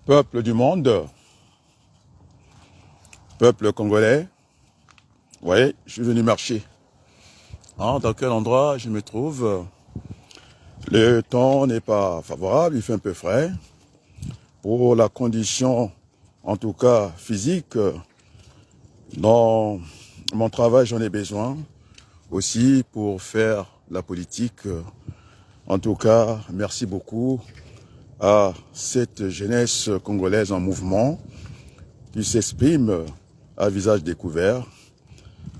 Peuple du monde, peuple congolais, vous voyez, je suis venu marcher. Dans quel endroit je me trouve? Le temps n'est pas favorable, il fait un peu frais. Pour la condition, en tout cas physique, dans mon travail j'en ai besoin. Aussi pour faire la politique. En tout cas, merci beaucoup à cette jeunesse congolaise en mouvement qui s'exprime à visage découvert.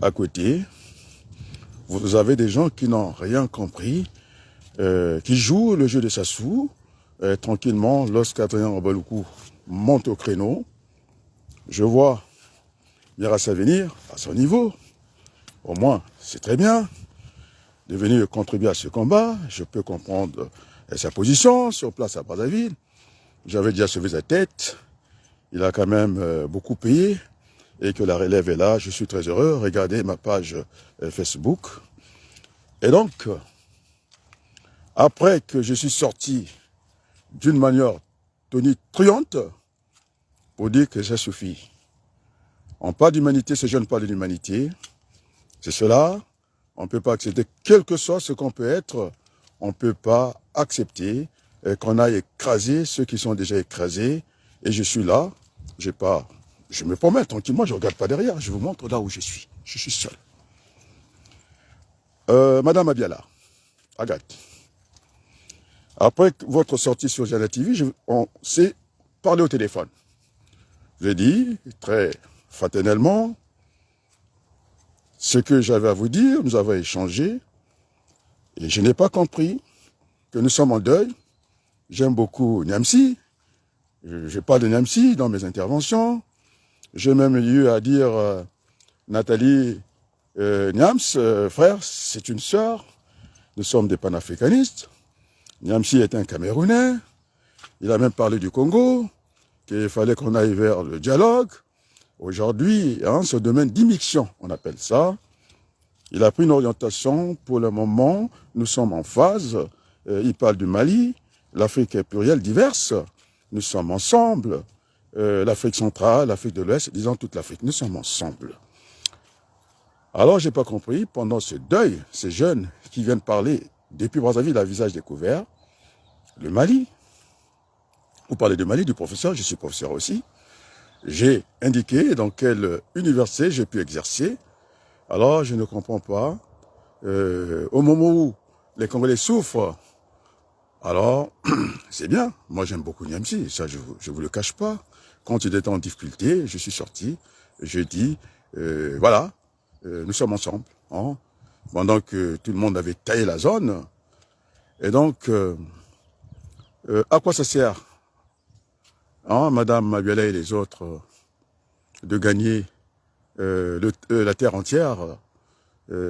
À côté, vous avez des gens qui n'ont rien compris, qui jouent le jeu de Sassou, tranquillement, lorsqu'Adrien Rabaloukou monte au créneau. Je vois Mirassa venir à son niveau. Au moins, c'est très bien de venir contribuer à ce combat. Je peux comprendre sa position sur place à Brazzaville. J'avais déjà sauvé sa tête. Il a quand même beaucoup payé. Et que la relève est là, je suis très heureux. Regardez ma page Facebook. Et donc, après que je suis sorti d'une manière tonitruante, pour dire que ça suffit. On parle d'humanité, ces jeunes parlent de l'humanité. C'est cela, on ne peut pas accepter, quel que soit ce qu'on peut être, on ne peut pas accepter qu'on aille écraser ceux qui sont déjà écrasés. Et je suis là, je me promets tranquillement, je ne regarde pas derrière, je vous montre là où je suis seul. Madame Abiala, Agathe, après votre sortie sur Jana TV, on s'est parlé au téléphone. Je l'ai dit très fraternellement ce que j'avais à vous dire, nous avons échangé, et je n'ai pas compris que nous sommes en deuil. J'aime beaucoup Niamsi, je parle de Niamsi dans mes interventions. J'ai même eu à dire Nathalie Niams, frère, c'est une sœur, nous sommes des panafricanistes. Niamsi est un Camerounais, il a même parlé du Congo, qu'il fallait qu'on aille vers le dialogue. Aujourd'hui, ce domaine d'immixtion, on appelle ça, il a pris une orientation. Pour le moment, nous sommes en phase. Il parle du Mali, l'Afrique est plurielle, diverse. Nous sommes ensemble. L'Afrique centrale, l'Afrique de l'Ouest, disons toute l'Afrique, nous sommes ensemble. Alors, je n'ai pas compris, pendant ce deuil, ces jeunes qui viennent parler depuis Brazzaville à visage découvert, le Mali. Vous parlez du Mali, du professeur, je suis professeur aussi. J'ai indiqué dans quelle université j'ai pu exercer. Alors, je ne comprends pas. Au moment où les Congolais souffrent, alors, c'est bien. Moi, j'aime beaucoup Niamsi, ça, je ne vous le cache pas. Quand il était en difficulté, je suis sorti, je dis, voilà, nous sommes ensemble. Pendant que tout le monde avait taillé la zone. Et donc, à quoi ça sert, Madame Mabiala et les autres, de gagner la terre entière,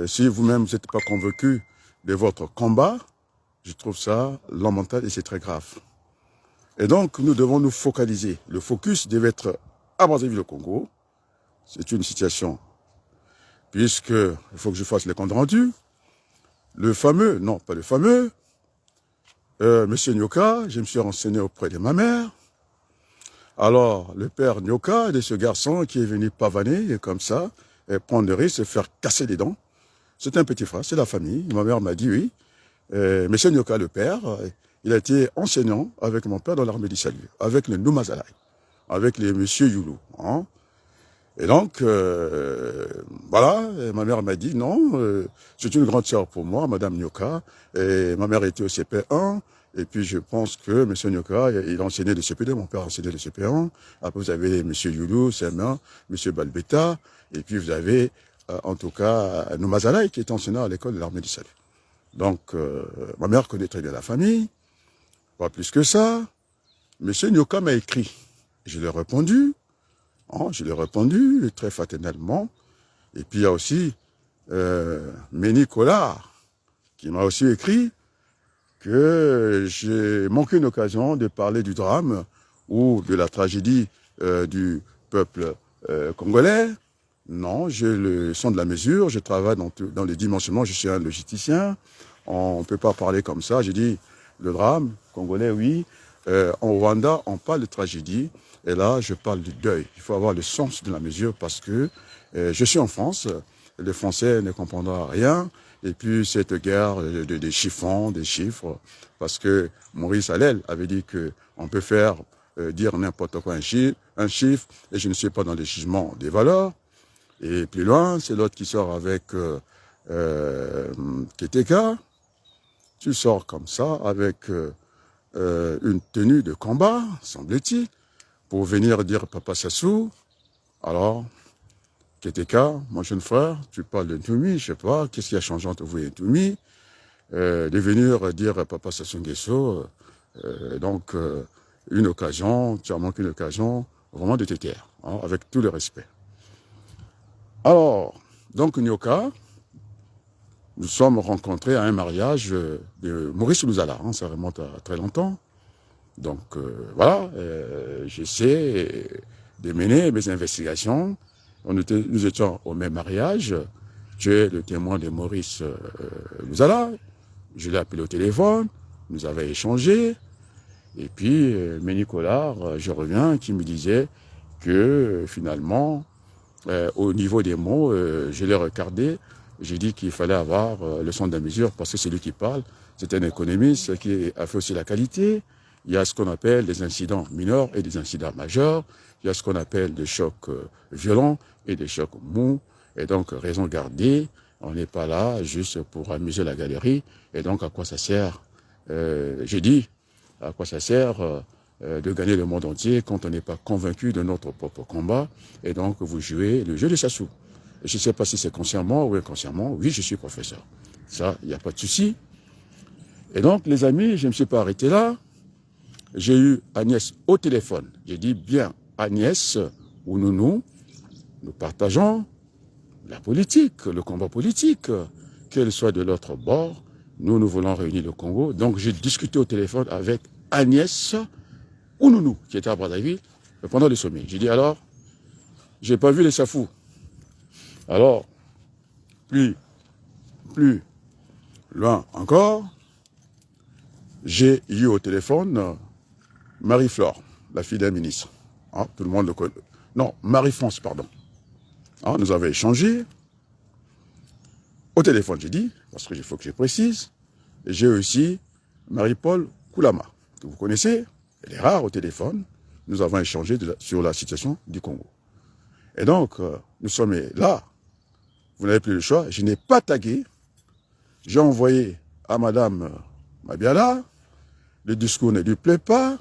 si vous-même vous n'êtes pas convaincu de votre combat? Je trouve ça lamentable et c'est très grave. Et donc, nous devons nous focaliser. Le focus devait être à Brazzaville, le Congo. C'est une situation, puisque il faut que je fasse les comptes rendus. Le fameux, non pas le fameux, Monsieur Nyoka, je me suis renseigné auprès de ma mère. Alors, le père Nyoka, de ce garçon qui est venu pavaner, comme ça, et prendre le risque de se faire casser les dents. C'est un petit frère, c'est la famille. Ma mère m'a dit oui. Monsieur Nyoka, le père, il a été enseignant avec mon père dans l'armée du salut, avec le Noumazalaï, avec les monsieur Youlou. Et donc, voilà, et ma mère m'a dit non, c'est une grande sœur pour moi, Madame Nyoka. Et ma mère était au CP1. Et puis, je pense que M. Nyoka, il a enseigné le CP2, mon père a enseigné le CP1. Après, vous avez M. Youlou, CM1, M. Balbeta. Et puis, vous avez, en tout cas, Noumazalaï, qui est enseignant à l'école de l'armée du salut. Donc, ma mère connaît très bien la famille. Pas plus que ça. M. Nyoka m'a écrit. Je lui ai répondu. Je lui ai répondu très fraternellement. Et puis, il y a aussi Méni Collard, qui m'a aussi écrit que j'ai manqué une occasion de parler du drame ou de la tragédie du peuple congolais. Non, j'ai le sens de la mesure, je travaille dans les dimensionnements, je suis un logisticien, on ne peut pas parler comme ça. J'ai dit, le drame congolais, oui, En Rwanda, on parle de tragédie, et là, je parle du deuil. Il faut avoir le sens de la mesure parce que je suis en France, les Français ne comprendront rien, et puis cette guerre des chiffons, des chiffres, parce que Maurice Allel avait dit qu'on peut faire dire n'importe quoi un chiffre, et je ne suis pas dans le jugement des valeurs. Et plus loin, c'est l'autre qui sort avec Keteka. Tu sors comme ça avec une tenue de combat, semble-t-il, pour venir dire Papa Sassou. Alors, Keteka, mon jeune frère, tu parles de Ntoumi, je sais pas, qu'est-ce qui a changé entre vous et Ntoumi, de venir dire Papa Sassou Nguesso, donc une occasion, tu as manqué une occasion vraiment de te taire, hein, avec tout le respect. Alors, donc Nyoka, nous sommes rencontrés à un mariage de Maurice Luzala, hein, ça remonte à très longtemps. Donc voilà, j'essaie de mener mes investigations. Nous étions au même mariage. Tu es le témoin de Maurice Luzala. Je l'ai appelé au téléphone, nous avons échangé. Et puis, Nicolas, je reviens, qui me disait que finalement, au niveau des mots, je l'ai regardé. J'ai dit qu'il fallait avoir le son de la mesure parce que c'est lui qui parle. C'est un économiste qui a fait aussi la qualité. Il y a ce qu'on appelle des incidents mineurs et des incidents majeurs. Il y a ce qu'on appelle des chocs violents et des chocs mous. Et donc, raison gardée, on n'est pas là juste pour amuser la galerie. Et donc, à quoi ça sert j'ai dit, à quoi ça sert de gagner le monde entier quand on n'est pas convaincu de notre propre combat. Et donc, vous jouez le jeu de Sassou. Je ne sais pas si c'est consciemment ou inconsciemment. Oui, je suis professeur. Ça, il n'y a pas de souci. Et donc, les amis, je ne me suis pas arrêté là. J'ai eu Agnès au téléphone. J'ai dit, bien, Agnès ou nous partageons la politique, le combat politique, qu'elle soit de l'autre bord. Nous voulons réunir le Congo. Donc, j'ai discuté au téléphone avec Agnès Ounonou, qui était à Brazzaville, pendant le sommet. J'ai dit, alors, j'ai pas vu les Safou. Alors, plus loin encore, j'ai eu au téléphone Marie-Flore, la fille d'un ministre. Hein, tout le monde le connaît. Non, Marie-France, pardon. Hein, nous avons échangé. Au téléphone, j'ai dit, parce qu'il faut que je précise. J'ai aussi Marie-Paul Koulama, que vous connaissez. Elle est rare au téléphone. Nous avons échangé sur la situation du Congo. Et donc, nous sommes là. Vous n'avez plus le choix. Je n'ai pas tagué. J'ai envoyé à Madame Mabiala. Le discours ne lui plaît pas.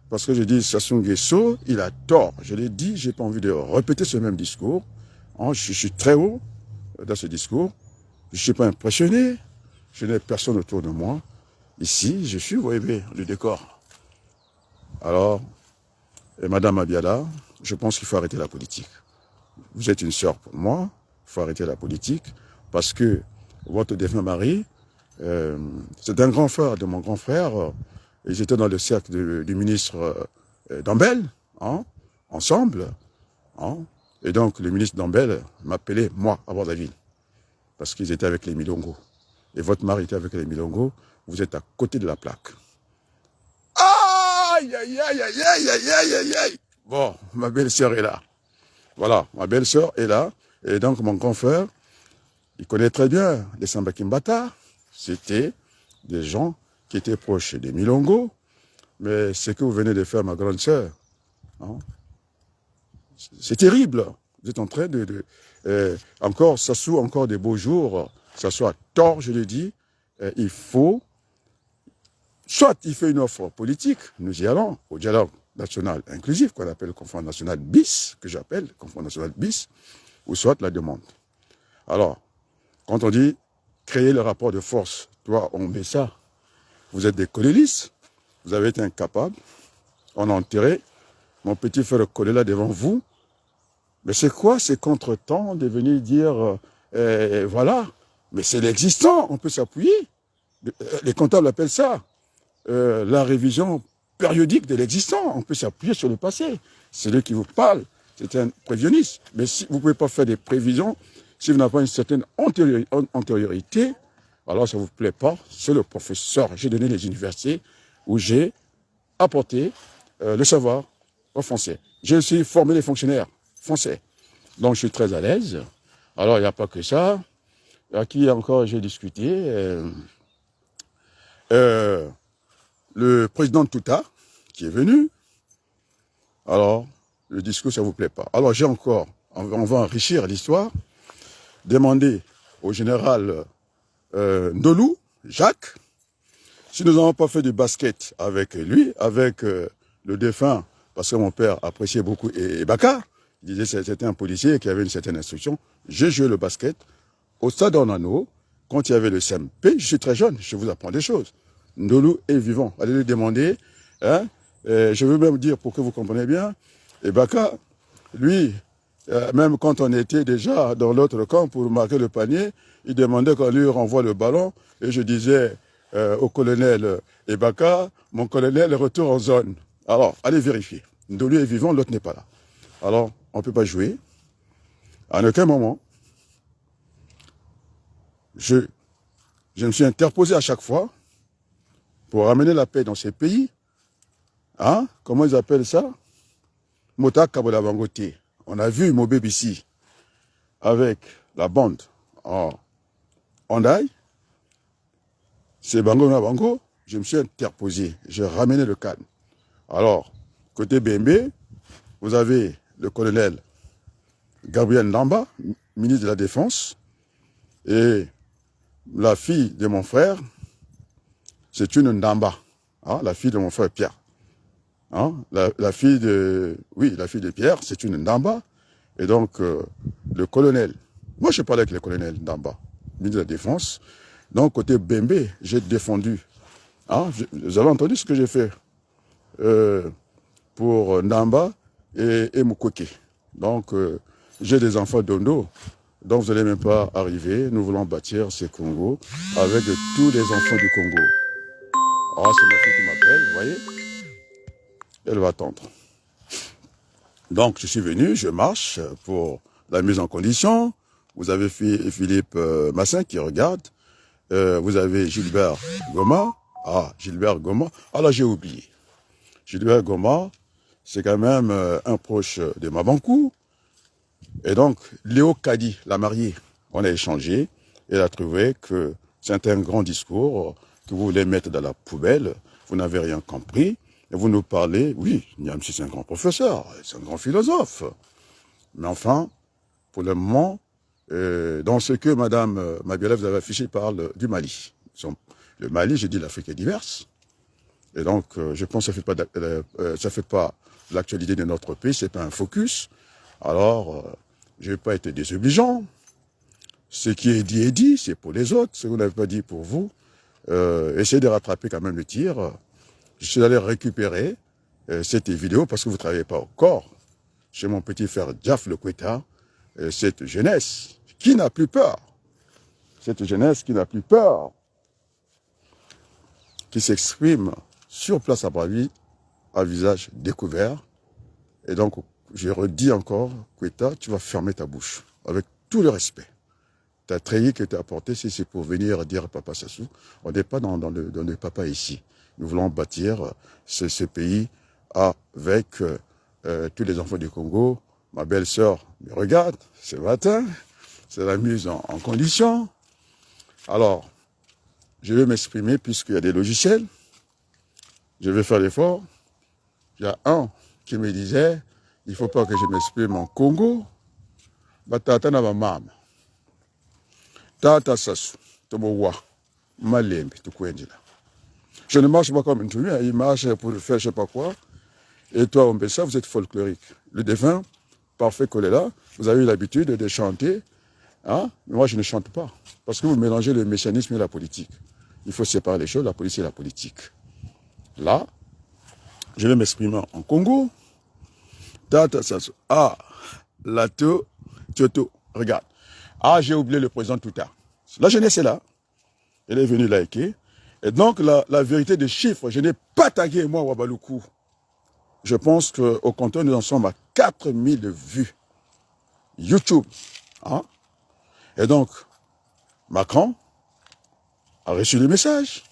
Parce que je dis, Sassou Nguesso, il a tort. Je l'ai dit, je n'ai pas envie de répéter ce même discours. Hein, je suis très haut dans ce discours. Je ne suis pas impressionné. Je n'ai personne autour de moi. Ici, je suis, vous voyez, le décor. Alors, Madame Mabiala, je pense qu'il faut arrêter la politique. Vous êtes une sœur pour moi. Il faut arrêter la politique. Parce que votre défunt mari, c'est un grand frère de mon grand frère. Ils étaient dans le cercle du ministre Dambel, hein, ensemble. Hein, et donc, le ministre Dambel m'appelait, moi, à Brazzaville. Parce qu'ils étaient avec les Milongo. Et votre mari était avec les Milongo. Vous êtes à côté de la plaque. Aïe, aïe, aïe, aïe, aïe, aïe, aïe, aïe, aïe. Bon, ma belle-sœur est là. Voilà, ma belle-sœur est là. Et donc, mon grand frère, il connaît très bien les Samba Kimbata. C'était des gens qui étaient proches des Milongo. Mais ce que vous venez de faire, ma grande sœur, hein, c'est terrible. Vous êtes en train encore, Sassou, encore des beaux jours. Sassou a tort, je le dis. Il faut, soit il fait une offre politique, nous y allons, au dialogue national inclusif, qu'on appelle le Conférence nationale bis, que j'appelle Conférence nationale bis, ou soit la demande. Alors, quand on dit créer le rapport de force, toi, on met ça. Vous êtes des collélistes, vous avez été incapables, on a enterré mon petit frère collé là devant vous. Mais c'est quoi ces contretemps de venir dire, voilà, mais c'est l'existant, on peut s'appuyer. Les comptables appellent ça la révision périodique de l'existant. On peut s'appuyer sur le passé. C'est lui qui vous parle, c'est un prévisionniste. Mais si vous ne pouvez pas faire des prévisions, si vous n'avez pas une certaine antériorité, alors ça ne vous plaît pas. C'est le professeur. J'ai donné les universités où j'ai apporter le savoir aux Français. J'ai aussi formé les fonctionnaires français. Donc, je suis très à l'aise. Alors, il n'y a pas que ça. À qui encore j'ai discuté le président Touta, qui est venu. Alors, le discours, ça ne vous plaît pas. Alors, j'ai encore, on va enrichir l'histoire, demander au général Ndolou, Jacques, si nous n'avons pas fait du basket avec lui, avec le défunt, parce que mon père appréciait beaucoup Ebaka, il disait que c'était un policier qui avait une certaine instruction. J'ai joué le basket au stade Ornano, quand il y avait le CMP. Je suis très jeune, je vous apprends des choses. Ndolou est vivant. Allez lui demander. Hein, je veux même dire, pour que vous compreniez bien, Ebaka, lui, même quand on était déjà dans l'autre camp pour marquer le panier, il demandait qu'on lui renvoie le ballon. Et je disais au colonel Ebaka, mon colonel, retour en zone. Alors, allez vérifier. Ndolou est vivant, l'autre n'est pas là. Alors, on ne peut pas jouer. À aucun moment, je me suis interposé à chaque fois pour ramener la paix dans ces pays. Hein? Comment ils appellent ça? Mota Kabola Bangote. On a vu Mobé ici avec la bande en Hondaï. C'est Bango na Bango. Je me suis interposé. J'ai ramené le calme. Alors, côté BMB, vous avez le colonel Gabriel Ndamba, ministre de la Défense, et la fille de mon frère, c'est une Ndamba, hein, la fille de mon frère Pierre. Hein, la fille de Pierre, c'est une Ndamba. Et donc, le colonel, moi je parlais avec le colonel Ndamba, ministre de la Défense. Donc, côté Bembe, j'ai défendu. Hein, vous avez entendu ce que j'ai fait pour Ndamba et Mukwege. Donc, j'ai des enfants d'Ondo. Donc, vous n'allez même pas arriver. Nous voulons bâtir ces Congos avec tous les enfants du Congo. Ah, c'est ma fille qui m'appelle, vous voyez? Elle va attendre. Donc, je suis venu, je marche pour la mise en condition. Vous avez Philippe Massin qui regarde. Vous avez Gilbert Goma. Ah, Gilbert Goma. Ah là, j'ai oublié. Gilbert Goma, c'est quand même un proche de Mabankou. Et donc, Léo Kadi, la mariée, on a échangé. Elle a trouvé que c'est un grand discours que vous voulez mettre dans la poubelle. Vous n'avez rien compris. Et vous nous parlez, oui, Niamsi c'est un grand professeur, c'est un grand philosophe. Mais enfin, pour le moment, dans ce que Madame Mabiola vous avez affiché parle du Mali. Le Mali, j'ai dit l'Afrique est diverse. Et donc, je pense que ça fait pas l'actualité de notre pays, c'est pas un focus. Alors, je vais pas être désobligeant. Ce qui est dit, c'est pour les autres. Ce que vous n'avez pas dit pour vous. Essayez de rattraper quand même le tir. Je suis allé récupérer cette vidéo parce que vous ne travaillez pas encore chez mon petit frère Diaf Le Kweta, cette jeunesse qui n'a plus peur. Cette jeunesse qui n'a plus peur, qui s'exprime sur place à Brazzaville à visage découvert. Et donc, je redis encore, Kweta, tu vas fermer ta bouche avec tout le respect. Ta treillis que tu as apporté, si c'est pour venir dire Papa Sassou, on n'est pas dans le papa ici. Nous voulons bâtir ce pays avec tous les enfants du Congo. Ma belle-sœur me regarde ce matin, c'est la mise en condition. Alors, je vais m'exprimer puisqu'il y a des logiciels. Je vais faire l'effort. Il y a un qui me disait, il ne faut pas que je m'exprime en Congo. Batata na mama. Tata Sassou, Tomowa, Malembe, Tukwenjila. Je ne marche pas comme une tenue, il marche pour faire je ne sais pas quoi. Et toi, Ombessa, vous êtes folklorique. Le défunt, parfait Kolela, vous avez eu l'habitude de chanter. Hein? Mais moi, je ne chante pas. Parce que vous mélangez le messianisme et la politique. Il faut séparer les choses, la politique et la politique. Là, je vais m'exprimer en Congo. Tata Sassou. Ah, Lato, Tioto, regarde. Ah, j'ai oublié le président Touta. La jeunesse est là. Elle est venue liker. Et donc, la vérité des chiffres, je n'ai pas tagué, moi, Wabaloukou. Je pense qu'au compteur, nous en sommes à 4000 vues. YouTube. Hein? Et donc, Macron a reçu le message.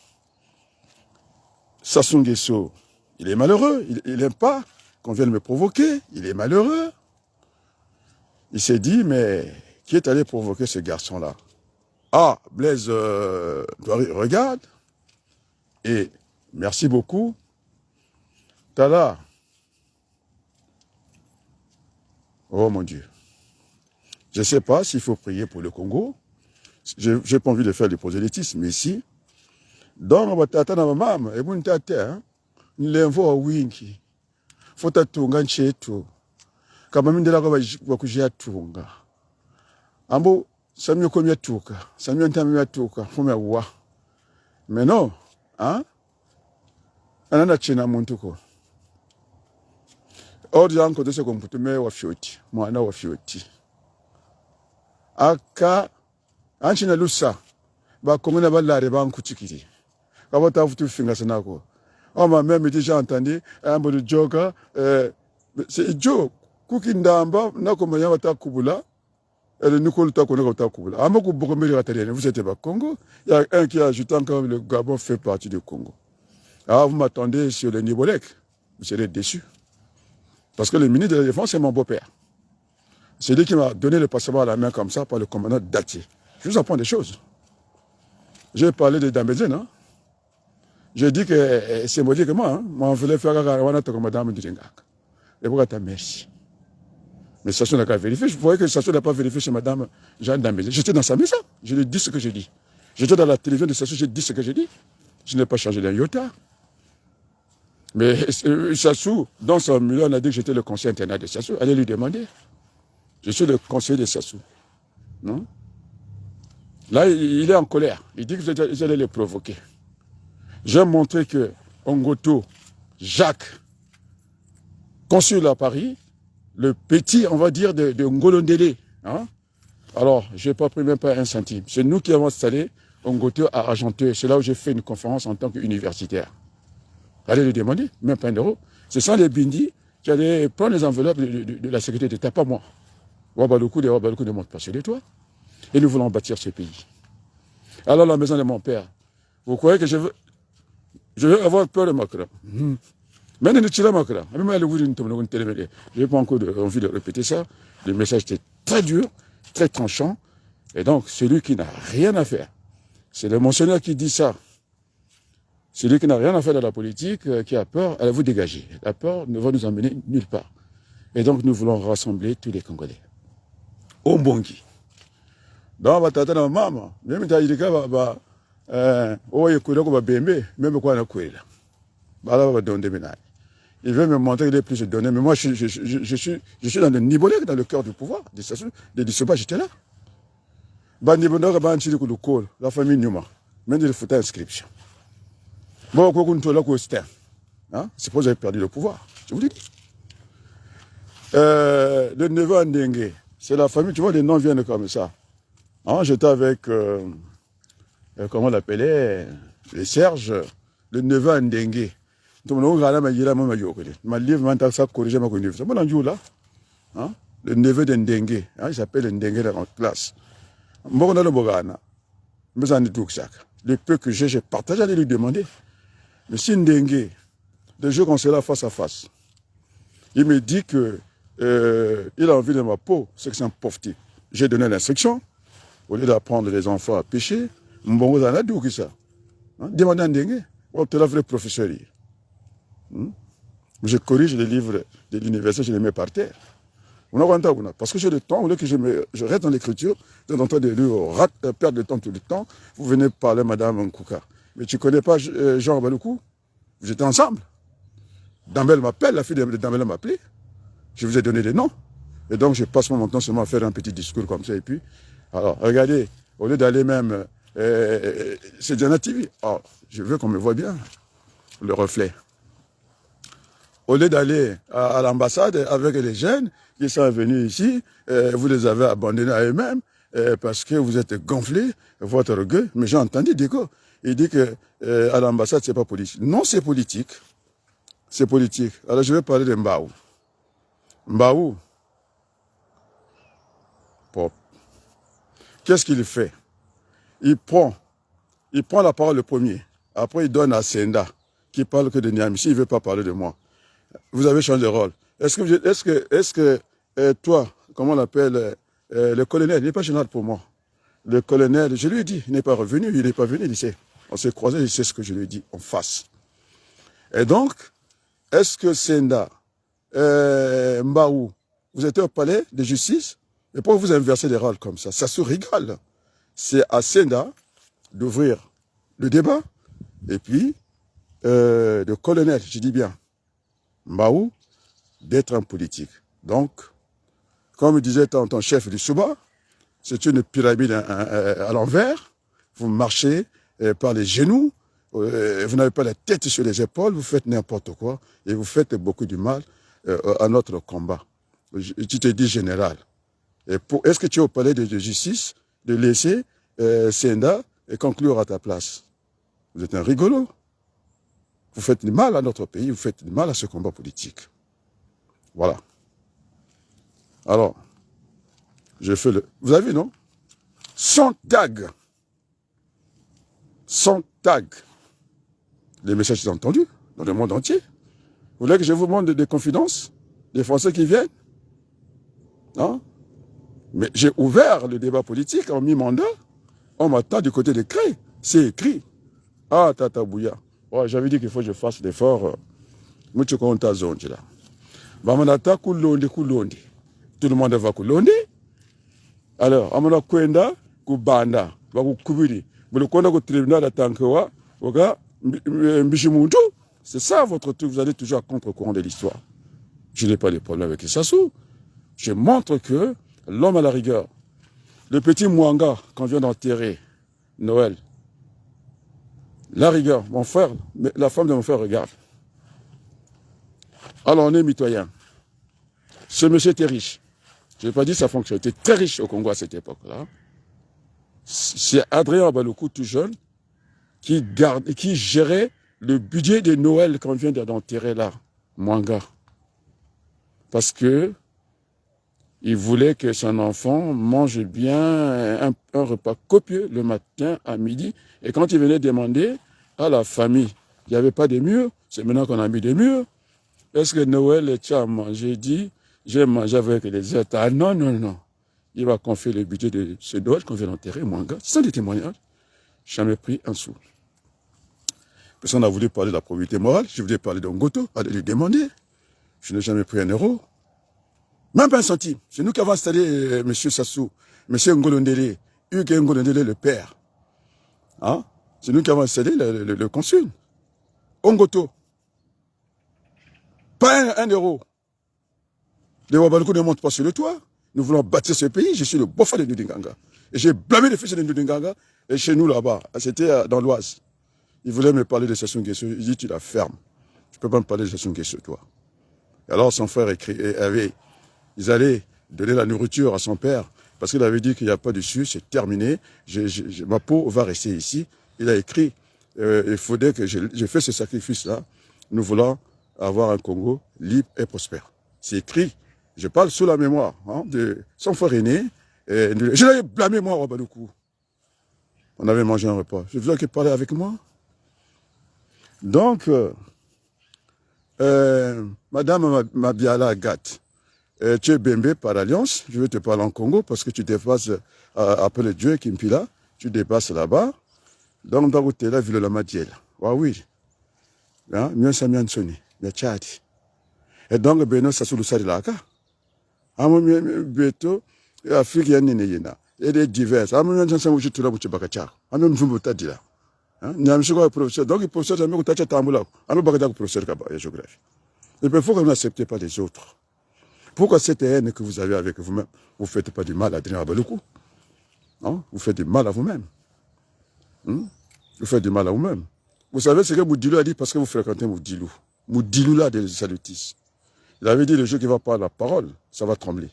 Sassou Nguesso Il est malheureux. Il n'aime pas qu'on vienne me provoquer. Il est malheureux. Il s'est dit, mais qui est allé provoquer ce garçon-là? Ah, Blaise, regarde. Et merci beaucoup. Tala. Oh mon Dieu. Je ne sais pas s'il faut prier pour le Congo. Je n'ai pas envie de faire du prosélytisme, mais ici, dans ma tata na maman, et mon tata, l'envo a winki. Faut tatunga nchetu. Kama mindela kwa kujia tunga. Ambo, samyo komya tuka. Samyo ntamya tuka. Fumya wa. Mais non, hein? Anana china muntuko. Odi yanko dose komputume wa fioti. Mwana wa fioti. Aka, anchina lusa. Ba kongona balare ba nkuchikiri. Kabota futu finga senako. On m'a même déjà entendu un peu de joker. C'est Joe. Kukindamba, na komanya wata kubula. Elle nous colle ta connaît wata kubula. Amoko bokomeli ratalienne. Vous êtes pas Congo. Il y a un qui a ajouté encore le Gabon fait partie du Congo. Ah, vous m'attendez sur le Nibolek. Vous serez déçus. Parce que le ministre de la Défense, c'est mon beau-père. C'est lui qui m'a donné le passeport à la main comme ça par le commandant Datier. Je vous apprends des choses. J'ai parlé de Dambézé, non? J'ai dit que symboliquement, hein, moi, on voulait faire un madame Djengak. Et pourquoi t'as merci? Mais Sassou n'a qu'à vérifier. Je voyais que Sassou n'a pas vérifié chez madame Jeanne Dambézé. J'étais dans sa maison. Je lui ai dit ce que j'ai dit. J'étais dans la télévision de Sassou, j'ai dit ce que j'ai dit. Je n'ai pas changé d'un iota. Mais Sassou, dans son milieu, on a dit que j'étais le conseiller internat de Sassou. Allez lui demander. Je suis le conseiller de Sassou. Non? Là, il est en colère. Il dit que vous allez le provoquer. J'ai montré que Ongoto, Jacques, consul à Paris, le petit, on va dire, de Ngolondélé. Hein? Alors, je n'ai pas pris même pas un centime. C'est nous qui avons installé Ongoto à Argenteuil. C'est là où j'ai fait une conférence en tant qu'universitaire. Allez lui demander, même pas un euro. Ce sont les bindis qui allaient prendre les enveloppes de la sécurité d'État, pas moi. Wabaloukou ne montent pas sur les toits. Et nous voulons bâtir ce pays. Alors, la maison de mon père, vous croyez que je veux avoir peur de Macron? Mais je n'ai pas encore envie de répéter ça. Le message était très dur, très tranchant. Et donc, celui qui n'a rien à faire, c'est le monseigneur qui dit ça. Celui qui n'a rien à faire dans la politique, qui a peur, allez vous dégager. La peur ne va nous emmener nulle part. Et donc, nous voulons rassembler tous les Congolais. Ombongi. Dans ma tata na maman, même ta yirika oye kuira ko bembe, même quoi na kuira. Bala ba donde menai. Il veut me montrer qu'il est plus de données, mais moi je suis dans le Nibolek, dans le cœur du pouvoir. De Dissoba, j'étais là. Ba Nibondoka ba nchiri ku lukolo, la famille Nyuma. Même de foutre inscription. Bon, quoi qu'on là ko c'était. Hein? C'est pour ça que j'ai perdu le pouvoir. Je vous l'ai dit. Le neveu Ndenge, c'est la famille, tu vois, les noms viennent comme ça. Hein, j'étais avec, comment on l'appelait, les Serge, le neveu Ndenge. Donc, on a ma livre, ça corrigé ma connaissance. Hein, le neveu de Ndenge, hein, il s'appelle Ndenge dans la classe. Le peu que j'ai partagé, j'allais lui demander. Mais si Ndenge, de jeu qu'on là face à face, il me dit que il a envie de ma peau, c'est que c'est un pauvre type. J'ai donné l'instruction. Au lieu d'apprendre les enfants à pêcher, mbongo zana d'où ça? Demandez à Ndenge, on te l'a vrai professeur. Je corrige les livres de l'université, je les mets par terre. Parce que j'ai le temps, au lieu que je reste dans l'écriture, de temps de lui perdre le temps tout le temps, vous venez parler Madame Nkouka. Mais tu ne connais pas Jean Baloukou? Vous étiez ensemble. Dambel m'appelle, la fille de Dambel m'a appelé. Je vous ai donné des noms. Et donc je passe mon temps seulement à faire un petit discours comme ça et puis. Alors, regardez, au lieu d'aller même, c'est Diana TV. Oh, je veux qu'on me voit bien, le reflet. Au lieu d'aller à l'ambassade avec les jeunes qui sont venus ici, vous les avez abandonnés à eux-mêmes parce que vous êtes gonflés, votre orgueil. Mais j'ai entendu Déco, il dit que à l'ambassade, c'est pas politique. Non, c'est politique. C'est politique. Alors, je vais parler de Mbaou. Mbaou. Pop. Qu'est-ce qu'il fait? Il prend la parole le premier. Après, il donne à Senda, qui parle que de Niamey. S'il ne veut pas parler de moi, vous avez changé de rôle. Est-ce que toi, comment on l'appelle, le colonel, il n'est pas général pour moi. Le colonel, je lui ai dit, il n'est pas revenu, il n'est pas venu, il sait. On s'est croisés, il sait ce que je lui ai dit en face. Et donc, est-ce que Senda, Mbaou, vous êtes au palais de justice? Et pourquoi vous inversez les rôles comme ça? Ça se rigole. C'est à Senda d'ouvrir le débat. Et puis, le colonel, je dis bien, Mbaou, d'être un politique. Donc, comme disait ton chef du Souba, c'est une pyramide à l'envers. Vous marchez par les genoux, vous n'avez pas la tête sur les épaules, vous faites n'importe quoi et vous faites beaucoup du mal à notre combat. Tu te dis général. Est-ce que tu es au palais de justice de laisser Senda conclure à ta place? Vous êtes un rigolo. Vous faites du mal à notre pays, vous faites du mal à ce combat politique. Voilà. Alors, je fais le... Vous avez vu, non? Sans tag. Sans tag. Les messages sont entendus dans le monde entier. Vous voulez que je vous montre des confidences des Français qui viennent? Non? Mais j'ai ouvert le débat politique en mi-mandat. On m'attend du côté des Cré. C'est écrit. Ah, Tata Bouya. Ouais, j'avais dit qu'il faut que je fasse l'effort. Mucho konta zonji là. Bamanata kulondi. Tout le monde va kulondi. Alors, amana kwenda kubanda, bakukubiri. Mulukonda ku tribunal atankewa, oga mbishimuntu. C'est ça votre truc, vous allez toujours à contre-courant de l'histoire. Je n'ai pas de problème avec Sassou. Je montre que l'homme à la rigueur, le petit Mwanga qu'on vient d'enterrer, Noël, la rigueur, mon frère, la femme de mon frère regarde. Alors on est mitoyen. Ce monsieur était riche. Je n'ai pas dit ça fonctionne. Il était très riche au Congo à cette époque-là. C'est Adrien Abaloukou, tout jeune, qui gérait le budget de Noël qu'on vient d'enterrer là, Mwanga. Parce que il voulait que son enfant mange bien un repas copieux le matin à midi. Et quand il venait demander à la famille, il n'y avait pas de murs, c'est maintenant qu'on a mis des murs. Est-ce que Noël, tu as mangé? Dit, j'ai mangé avec les autres. Ah non, non, non. Il va confier le budget de ce Noël qu'on vient d'enterrer, Mwanga. Sans des témoignages, jamais pris un sou. Personne n'a voulu parler de la probité morale. Je voulais parler d'Ongoto, aller lui demander. Je n'ai jamais pris un euro. Même pas un centime. C'est nous qui avons installé M. Sassou, M. Ngolondele, Hugues Ngolondele, le père. Hein? C'est nous qui avons installé le consul. Ongoto. Pas un euro. Les Wabaloukou ne montent pas sur le toit. Nous voulons bâtir ce pays. Je suis le bofa de Ndinganga. Et j'ai blâmé les fils de Ndinganga. Et chez nous là-bas, c'était dans l'Oise. Il voulait me parler de Sassou Nguesso. Il dit, tu la fermes. Tu ne peux pas me parler de Sassou Nguesso, toi. Et alors son frère ils allaient donner la nourriture à son père parce qu'il avait dit qu'il n'y a pas de dessus, c'est terminé. Ma peau va rester ici. Il a écrit, il faudrait que je fasse ce sacrifice-là. Nous voulons avoir un Congo libre et prospère. C'est écrit. Je parle sous la mémoire de son frère aîné. Je l'avais blâmé, moi, Wabaloukou. On avait mangé un repas. Je voulais qu'il parlait avec moi. Donc, Madame Mabiala Agathe, tu es Bembe par alliance. Je vais te parler en Congo parce que tu dépasses, après le Dieu Kimpila, tu dépasses là-bas. Donc, dans tu es là, ville la Madiel. Oui. Mieux ça, mieux sonné. Le Tchad. Et donc, Beno, ça sous le sale là. Amon Beto, Afrique, Yanina. Et des divers. Amon Jansan, où je te l'ai dit, Bakachar. Amon Zumbuta dit là. Professeur. Donc, le professeur, jamais que tu as Tamboula. Amon Bakachar, professeur de géographie. Et puis, il faut que vous n'acceptez pas les autres. Pourquoi cette haine que vous avez avec vous-même, vous ne faites pas du mal à Adrien Abaloukou? Vous faites du mal à vous-même. Vous faites du mal à vous-même. Vous savez ce que Moudilou a dit parce que vous fréquentez Moudilou. Moudilou là, des salutistes. Il avait dit le jour qui va pas la parole, ça va trembler.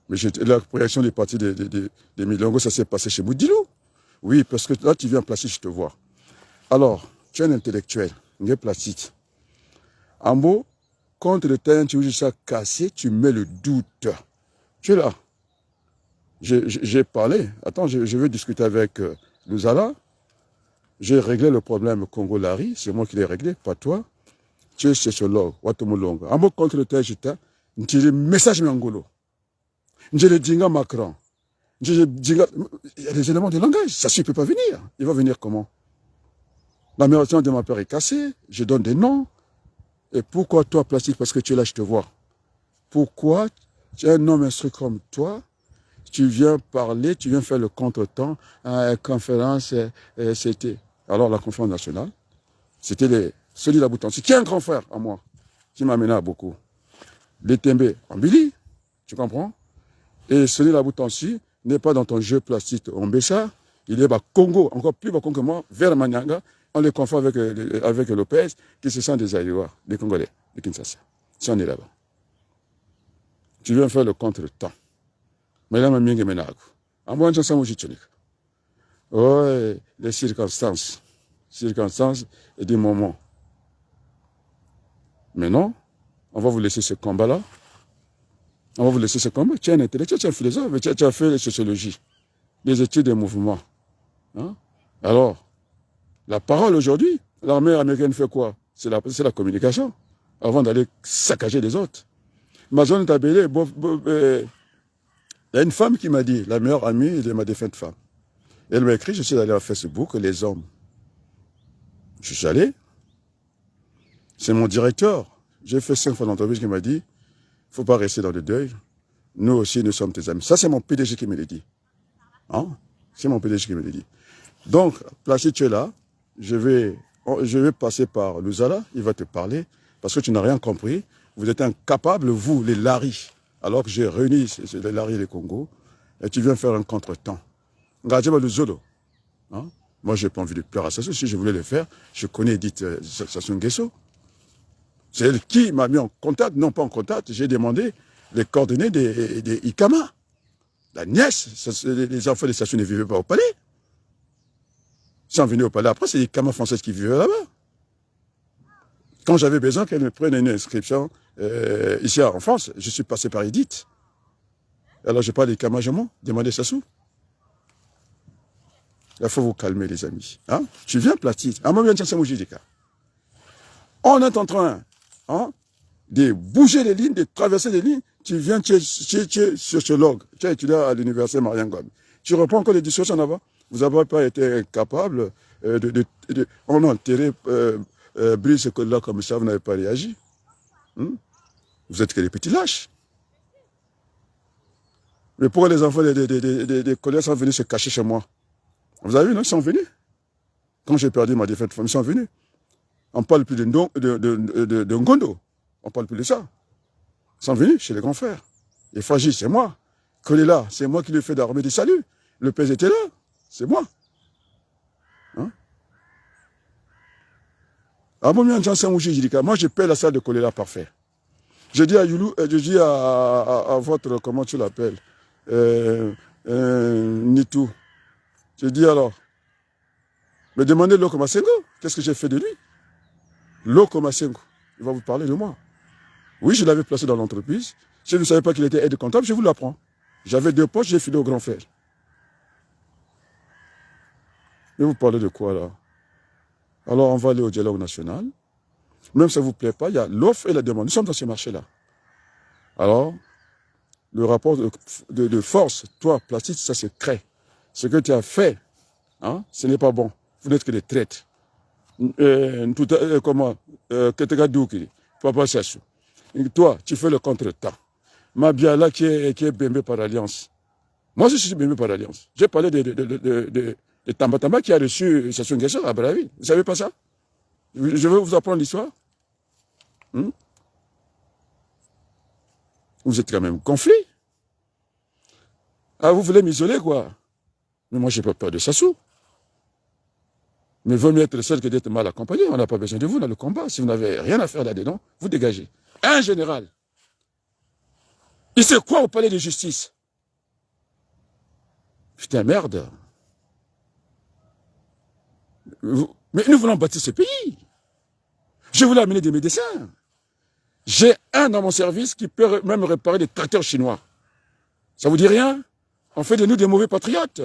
Mais la réaction des partis des Milongo, ça s'est passé chez Moudilou. Oui, parce que là, tu viens placer, je te vois. Alors, tu es un intellectuel, un placide. En mots, contre le terrain, tu veux juste casser, tu mets le doute. Tu es là. J'ai parlé. Attends, je veux discuter avec Louzala. j'ai réglé le problème Congo-Lari, c'est moi qui l'ai réglé, pas toi. Tu es sociologue, Watomolonga. En mot contre le Tajita, tu dis message Mangolo. Je le dinga Macron. Il y a des éléments de langage, ça ne peut pas venir. Il va venir comment? La maison de ma père est cassée, je donne des noms. Et pourquoi toi, Plastique? Parce que tu es là, je te vois. Pourquoi tu es un homme instruit comme toi? Tu viens parler, tu viens faire le contretemps à la conférence, c'était. Alors la conférence nationale, c'était celui de Boutansi, qui est un grand frère à moi, qui m'a mené à beaucoup. Les Tembe en Billy, tu comprends? Et celui de Boutansi n'est pas dans ton jeu Plastique en Bécha, il est bas Congo, encore plus bas Congo que moi, vers Manianga, on les confond avec Lopez, qui se sent des Aïwa, des Congolais, des Kinshasa. Si on est là-bas. Tu viens faire le contre-temps. Mais là, je suis là. En moi, je suis là. Oui, les circonstances. Circonstances et des moments. Mais non, on va vous laisser ce combat-là. On va vous laisser ce combat. Tu es un intellectuel, tu es un philosophe, mais tu as fait la sociologie, les études des mouvements. Hein? Alors, la parole aujourd'hui, l'armée américaine fait quoi? C'est la communication, avant d'aller saccager les autres. Ma zone est appelée, il y a une femme qui m'a dit, la meilleure amie de ma défunte femme. Elle m'a écrit, je suis allé à Facebook, les hommes. Je suis allé. C'est mon directeur. J'ai fait 5 fois d'entreprise qui m'a dit, il ne faut pas rester dans le deuil. Nous aussi, nous sommes tes amis. Ça, c'est mon PDG qui me l'a dit. Hein? C'est mon PDG qui me l'a dit. Donc, Plastique, tu es là. Je vais passer par Luzala. Il va te parler. Parce que tu n'as rien compris. Vous êtes incapables, vous, les Laris. Alors que j'ai réuni les Laris et les Congo. Et tu viens faire un contre-temps. Ngadjeba Luzolo. Hein? Moi, je n'ai pas envie de pleurer à Sassou. Si je voulais le faire, je connais Edith Sassou Nguesso. C'est elle qui m'a mis en contact, non pas en contact, j'ai demandé les coordonnées des Ikama. La nièce, les enfants des Sassou ne vivaient pas au palais. Ils sont venus au palais après, c'est les Ikama françaises qui vivaient là-bas. Quand j'avais besoin qu'elle me prenne une inscription ici en France, je suis passé par Edith. Alors je parle des Ikama, je m'en demandez Sassou. Il faut vous calmer, les amis. Hein? Tu viens Plastique. On est en train de bouger les lignes, de traverser les lignes. Tu viens, tu es sociologue. Tu es étudiant à l'université Mariangom. Tu reprends encore les discussions avant. Vous n'avez pas été incapable on a enterré Brice là comme ça, vous n'avez pas réagi. Vous êtes que des petits lâches. Mais pourquoi les enfants des collègues sont venus se cacher chez moi? Vous avez vu, non? Ils sont venus. Quand j'ai perdu ma défaite, ils sont venus. On ne parle plus de Ngondo. On ne parle plus de ça. Ils sont venus chez les grands frères. Et Faji, c'est moi. Kolela, c'est moi qui lui ai fait d'armée du salut. Le père était là. C'est moi. Hein? Moi, je paie la salle de Kolela parfait. Je dis à Youlou, je dis à votre, comment tu l'appelles, Nitou. Je dis alors, mais demandez Loko Masengo, qu'est-ce que j'ai fait de lui? Loko Masengo, il va vous parler de moi. Oui, je l'avais placé dans l'entreprise. Si je ne savais pas qu'il était aide comptable, je vous l'apprends. J'avais 2 postes, j'ai filé au grand frère. Mais vous parlez de quoi là? Alors on va aller au dialogue national. Même si ça ne vous plaît pas, il y a l'offre et la demande. Nous sommes dans ce marché-là. Alors, le rapport de force, toi, Plastique, ça se crée. Ce que tu as fait, hein, ce n'est pas bon. Vous n'êtes que des traites. Comment Papa Sassou. Toi, tu fais le contre-temps. Mabiala qui est bémé par l'Alliance. Moi, je suis bémé par l'Alliance. J'ai parlé de Tamba qui a reçu Sassou Nguesso à Brazzaville. Vous ne savez pas ça? Je veux vous apprendre l'histoire. Vous êtes quand même gonflé. Ah, vous voulez m'isoler, quoi? Mais moi, je n'ai pas peur de Sassou. Mais vaut mieux être le seul que d'être mal accompagné. On n'a pas besoin de vous dans le combat. Si vous n'avez rien à faire là-dedans, vous dégagez. Un général. Il sait quoi au palais de justice? Putain, merde. Mais nous voulons bâtir ce pays. Je voulais amener des médecins. J'ai un dans mon service qui peut même réparer des tracteurs chinois. Ça vous dit rien? On fait de nous des mauvais patriotes.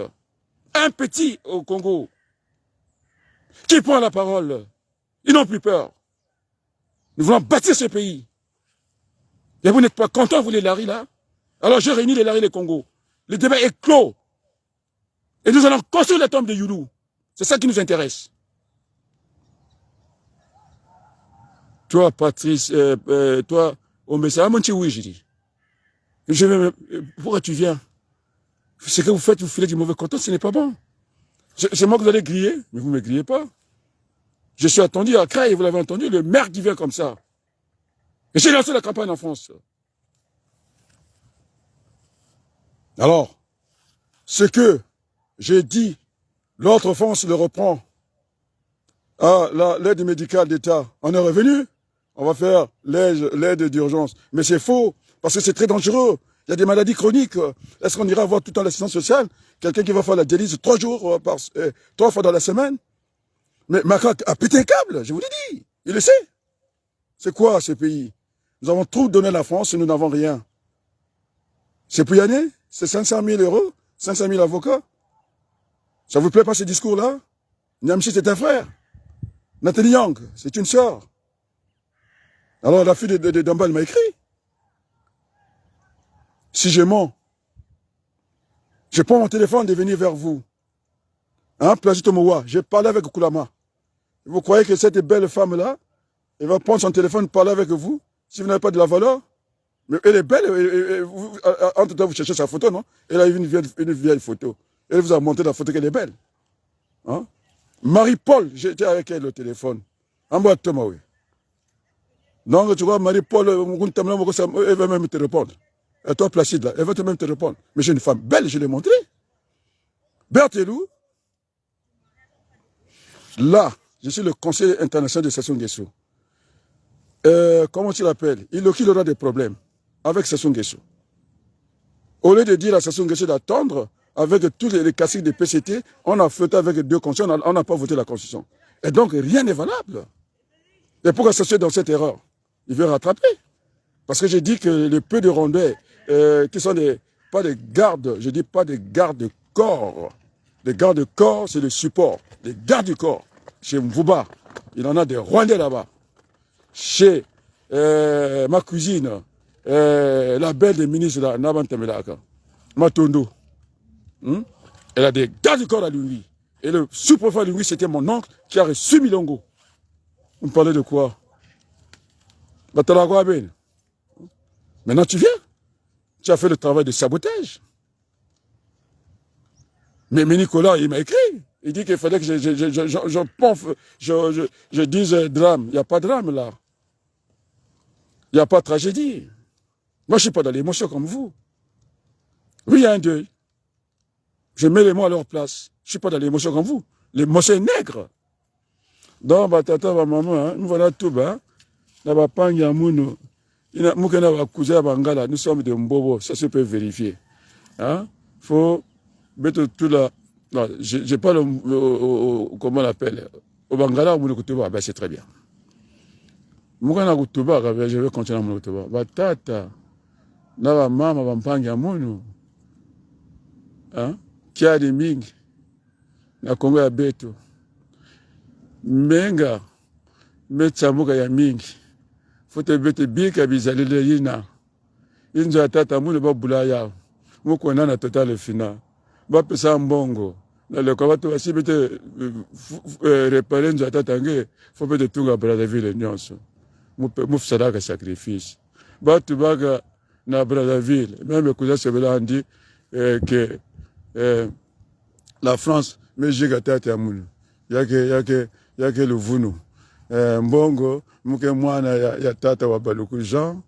Un petit au Congo. Qui prend la parole? Ils n'ont plus peur. Nous voulons bâtir ce pays. Et vous n'êtes pas contents, vous les Laris, là? Alors je réunis les Laris et les Congo. Le débat est clos. Et nous allons construire la tombe de Youlou. C'est ça qui nous intéresse. Toi, Patrice, toi, Omessa, oui, j'ai dit. Pourquoi tu viens? Ce que vous faites, vous filez du mauvais coton, ce n'est pas bon. C'est moi que vous allez griller, mais vous ne me grillez pas. Je suis attendu à Creil, vous l'avez entendu, le maire qui vient comme ça. Et j'ai lancé la campagne en France. Alors, ce que j'ai dit, l'autre France le reprend. Ah, l'aide médicale d'État, on est revenu. On va faire l'aide d'urgence. Mais c'est faux, parce que c'est très dangereux. Il y a des maladies chroniques. Est-ce qu'on ira voir tout le temps l'assistance sociale? Quelqu'un qui va faire la dialyse 3 fois dans la semaine? Mais Macron a pété un câble, je vous l'ai dit. Il le sait. C'est quoi ce pays? Nous avons trop donné à la France et nous n'avons rien. C'est pour y aller? C'est 500 000 euros? 500 000 avocats? Ça vous plaît pas ce discours-là? Niamchi, c'est un frère. Nathalie Yang, c'est une sœur. Alors la fille de Dombal m'a écrit. Si je mens, je prends mon téléphone de venir vers vous. Hein, Plagito Moua, j'ai parlé avec Koulama. Vous croyez que cette belle femme-là, elle va prendre son téléphone et parler avec vous, si vous n'avez pas de la valeur? Mais elle est belle, entre temps vous cherchez sa photo, non? Elle a une vieille photo. Elle vous a montré la photo qu'elle est belle. Hein? Marie-Paul, j'étais avec elle au téléphone. En bas de Thomas, oui. Donc tu vois, Marie-Paul, elle va même te répondre. Et toi, Placide, là, elle va même te répondre. Mais j'ai une femme belle, je l'ai montrée. Berthelou, là, je suis le conseiller international de Sassou Nguesso. Comment tu l'appelles? Il aura des problèmes avec Sassou Nguesso. Au lieu de dire à Sassou Nguesso d'attendre, avec tous les classiques de PCT, on a flotté avec 2 constitutions, on n'a pas voté la Constitution. Et donc, rien n'est valable. Et pourquoi Sassou est dans cette erreur? Il veut rattraper. Parce que j'ai dit que les peu de Rwandais, qui sont pas des gardes, je dis pas des gardes-corps. Les gardes-corps, c'est le support. Les gardes du corps. Chez Mvouba, il en a des Rwandais là-bas. Chez ma cousine, la belle des ministres, là, Naban Temelaka, Matondo, elle a des gardes du corps à lui. Et le sous-préfet de lui, c'était mon oncle qui a reçu Milongo. Vous me parlez de quoi? Maintenant tu viens. Tu as fait le travail de sabotage. Mais Nicolas, il m'a écrit. Il dit qu'il fallait que je dise drame. Il n'y a pas de drame là. Il n'y a pas de tragédie. Moi, je ne suis pas dans l'émotion comme vous. Oui, il y a un deuil. Je mets les mots à leur place. Je ne suis pas dans l'émotion comme vous. L'émotion est nègre. Donc, tata, maman, nous voilà tout bas. Nous sommes de Mbobo, ça se peut vérifier. Hein? Faut mettre tout là. Non, je parle comment on l'appelle? Au Bangala, ben c'est très bien. Je vais continuer à mon Kutuba. Batata, na mama bampanga munu. Hein? Kia de Ming, na Congo ya Beto. Menga, metsamuka ya mingi. Faut te bete bika bizalile yina. Inzo atata munu ba bulaya. Muko na total final. Ba pesa mbongo. Na le kwabato basi bete réparer nzo atata nge. Faut bete tunga Brazzaville nyonso. Mu sadaka sacrifice. Ba tubaga na Brazzaville. Même kuza sebela andi que la France me jiga tata munu. Yake le vunu. Mbongo, muke mwana ya tata wa Baluku Jean,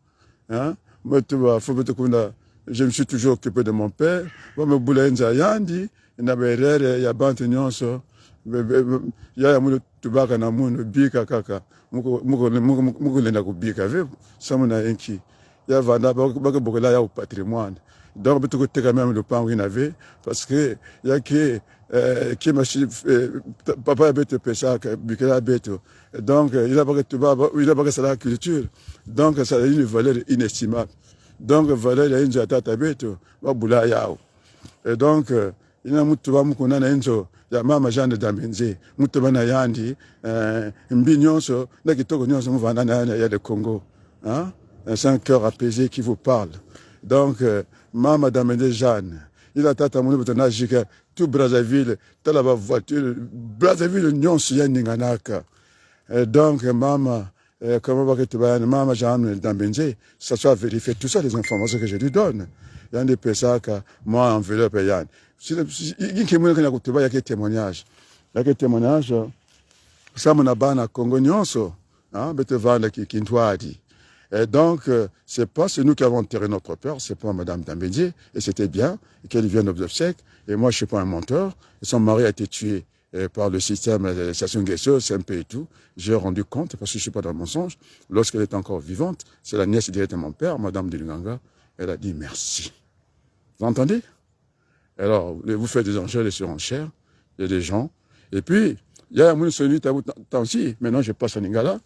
hein, je me suis toujours occupé de mon père, me boulenza yandi, na berere ya bantu nyonso, ya mulu tubaka na munu bika kaka, muko lenda kubika vebu, samuna enki, ya vanda baka bokola ya au patrimoine. Donc, tu as même le pan avait parce que il y a qui papa a bête pêcha, bukela bête. Donc, il a pas que la culture. Donc, ça a une valeur inestimable. Donc, valeur il y a une jata bête, va boula yao. Et donc, il y a mutu va mukuna na enzo ya mama Jeanne Dambenze, Moutoubana Yandi, Mbignonso, Nakitoko Nyonso Mouvanana, il y a le Congo. Hein? C'est un cœur apaisé qui vous parle. Donc, Mama Dambenze Jeanne, il a tata mon tout Brazzaville, t'as la voiture, Brazzaville, Nyonso Yaninganaka. Donc, Mama, comment va que Mama Jeanne Dambenze, ça soit vérifié, tout ça, les informations que je lui donne. Il y a des personnes que moi, enveloppe, Yann. Il y a des témoignages. Il y a des témoignages. Ça, mon abana Congo Nyonso, hein, et donc, c'est nous qui avons enterré notre père, c'est pas Madame Dambenze, et c'était bien, qu'elle vienne aux obsèques, et moi, je suis pas un menteur, et son mari a été tué par le système de Sassou Nguesso, CMP et tout. J'ai rendu compte, parce que je suis pas dans le mensonge, lorsqu'elle est encore vivante, c'est la nièce directe de mon père, Madame Dilinganga, elle a dit merci. Vous entendez? Alors, vous faites des enchères, des surenchères, il y a des gens. Et puis, il y a un monde qui est aussi, maintenant je passe en Lingala,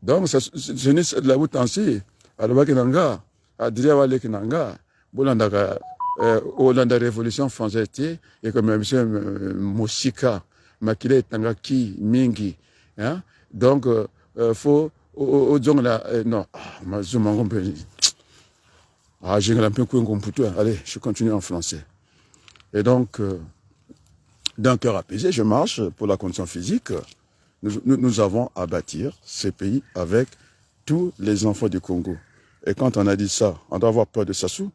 donc, ce n'est de la route ainsi, à la Bakinanga, à Driawale Kinanga, Bolandaka, au land de la Révolution française, et comme M. Moussika, Makile Tangaki, Mingi. Hein? Donc, faut, au non, j'ai un peu allez, je continue en français. Et donc, d'un cœur apaisé, je marche pour la condition physique. Nous avons à bâtir ce pays avec tous les enfants du Congo. Et quand on a dit ça, on doit avoir peur de Sassou.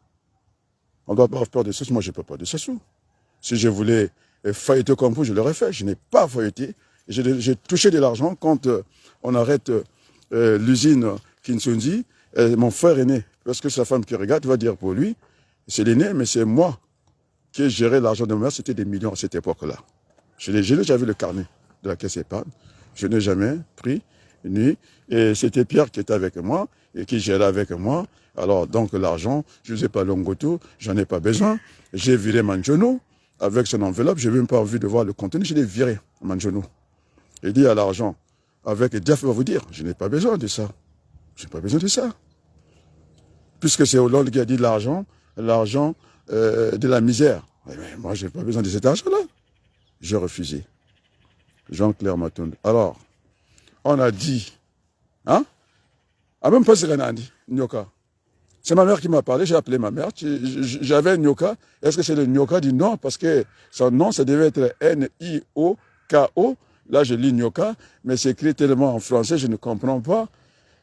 On doit avoir peur de Sassou. Moi, je n'ai pas peur de Sassou. Si je voulais feuilleter comme vous, je l'aurais fait. Je n'ai pas feuilleté. J'ai touché de l'argent quand on arrête l'usine Kinsundi. Mon frère aîné, parce que sa femme qui regarde, va dire pour lui, c'est l'aîné, mais c'est moi qui ai géré l'argent de ma mère. C'était des millions à cette époque-là. J'avais le carnet de la caisse épargne. Je n'ai jamais pris ni. Et c'était Pierre qui était avec moi et qui gérait avec moi. Alors, donc, l'argent, je ne sais pas Longoto, j'en ai pas besoin. J'ai viré Manjono avec son enveloppe. Je n'ai même pas envie de voir le contenu. Je l'ai viré, Manjono. Il dit à l'argent, avec Jeff va vous dire, je n'ai pas besoin de ça. Je n'ai pas besoin de ça. Puisque c'est Hollande qui a dit l'argent de la misère. Mais moi, je n'ai pas besoin de cet argent-là. J'ai refusé. Jean-Claire Matondo. Alors, on a dit, hein? Ah, même pas ce qu'on a dit, Nyoka. C'est ma mère qui m'a parlé, j'ai appelé ma mère. J'avais Nyoka. Est-ce que c'est le Nyoka? Dit non, parce que son nom, ça devait être N-I-O-K-O. Là, je lis Nyoka, mais c'est écrit tellement en français, je ne comprends pas.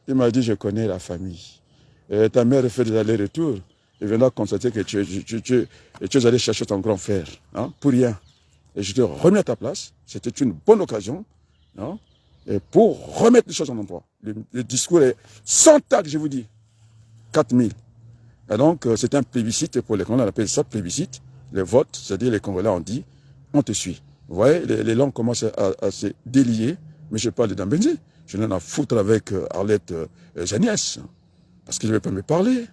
Il m'a dit, je connais la famille. Et ta mère fait des allers-retours. Il viendra constater que tu es allé chercher ton grand frère, hein, pour rien. Et je te remets à ta place. C'était une bonne occasion, hein, et pour remettre les choses en emploi. Le discours est sans tact, je vous dis. 4000. Et donc, c'est un plébiscite pour les Congolais. On appelle ça plébiscite. Les votes, c'est-à-dire les Congolais ont dit, on te suit. Vous voyez, les langues commencent à se délier. Mais je parle de Dambenze. Je n'en ai à foutre avec Arlette Janiès. Parce qu'il ne veut pas me parler.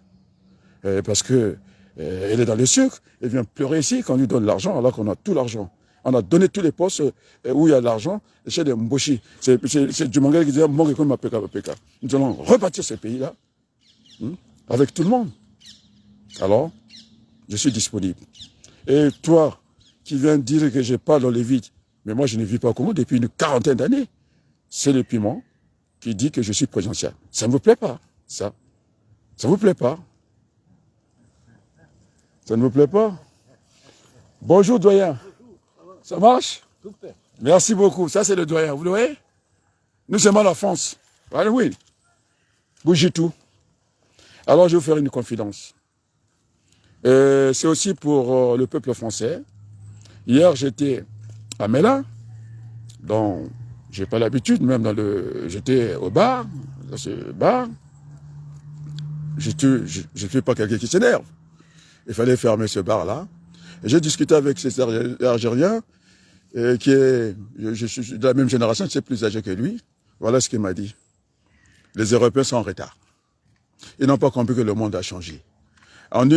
Parce que elle est dans le sucre. Elle vient pleurer ici quand on lui donne l'argent, alors qu'on a tout l'argent. On a donné tous les postes où il y a l'argent chez les Mboshi. C'est du manga qui dit nous allons rebâtir ce pays-là avec tout le monde. Alors, je suis disponible. Et toi, qui viens dire que je parle dans les vides, mais moi je ne vis pas au Congo depuis une 40aine d'années. C'est le piment qui dit que je suis présidentiel. Ça ne vous plaît pas, ça? Ça ne vous plaît pas? Ça ne vous plaît pas? Bonjour, doyen. Ça marche? Merci beaucoup. Ça, c'est le doyen. Vous le voyez? Nous aimons la France. Allez, oui. Bougez tout. Alors, je vais vous faire une confidence. C'est aussi pour le peuple français. Hier, j'étais à Mela. Donc, j'ai pas l'habitude, même j'étais au bar, dans ce bar. Je ne suis pas quelqu'un qui s'énerve. Il fallait fermer ce bar-là. J'ai discuté avec ces Algériens, je suis de la même génération, je suis plus âgé que lui. Voilà ce qu'il m'a dit. Les Européens sont en retard. Ils n'ont pas compris que le monde a changé. En